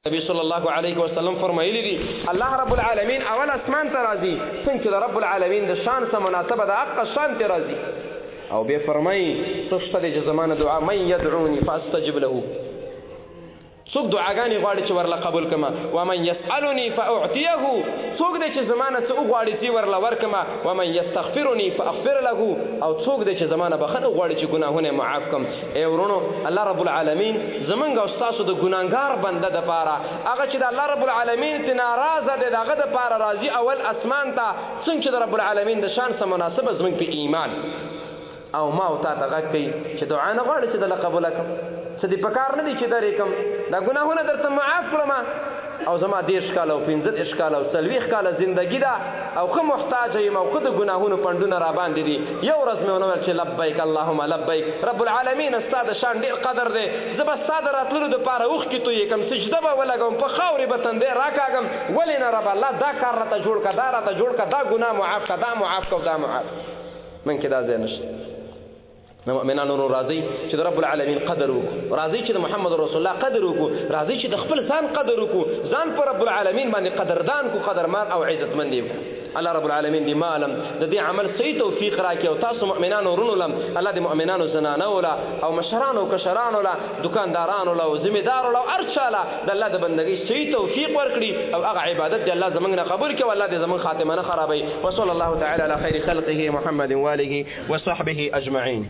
نبی صلی الله علیه وسلم فرمایلی دي الله رب العالمین اول اسمان ته راځي څنګه د رب العالمین د شان سره مناسبه ده حق شان ته راځي او به فرمایي څه د زمانه دعا من يدعوني فاستجب له څوک دعاګانې غواړي چې ورله قبول کما ومن يسألني فأعطيه څوک دی چې زمانه څه وغواړي چې ورله ورکما ومن يستغفرني فأغفر له او څوک دی چې زمانه بخښنه غواړي چې ګناهونه معاف کم ای ورونو الله رب العالمین زمونږ او ستاسو د ګناهګار بنده دپاره هغه چې د الله رب العالمین ته ناراضه دی د هغه دپاره راځي اول اسمان ته څنګه چې د رب العالمین د شان سره مناسبه زمونږ په ایمان او ما او تا ته غږ کوي چې دعا نه غواړي چې دله قبوله کړم څه دې پکار نه دي چې درې کم دا ګناهونه درته معاف کړم او زما 10 کاله او 15 کاله او 40 کاله زندگی ده او خو محتاج یم او خو د ګناهونو پندونه را باندې دي یو ورځ مې ونه ویل چې لبیک اللهم لبیک رب العالمین ستا د شان ډېر قدر دی زه به ستا د راتللو دپاره اوښکې تویې کړم سجده به ولګوم په خاورې به تندی راکاږم ولې نه رب الله دا کار راته جوړ کړه دا راته جوړ کړه دا ګناه معاف کړه دا معاف کړه دا معاف من کې دا ځای نشته مؤمنانو راځي چې رب العالمین قدر وکړو راځي چې محمد رسول الله قدر وکړو راځي چې د خپل ځان قدر وکړو ځان پر رب العالمین باندې قدردان کو قدرمان او عزتمن دی الله رب العالمین دې مالم د دې عمل صحیح توفیق راکړي او تاسو مؤمنانو ورونو لم الله دې مؤمنانو زنانو ولا او مشرانو او کشرانو ولا دکاندارانو ولا او ذمہدارو ولا ارشاله د الله د بندګۍ صحیح توفیق ورکړي او هغه عبادت دې الله زمونږ نه قبول کړي والله دې زمونږ خاتمه نه خرابوي وصلی الله تعالی علی خیر خلقه محمد و آله و صحبه اجمعین.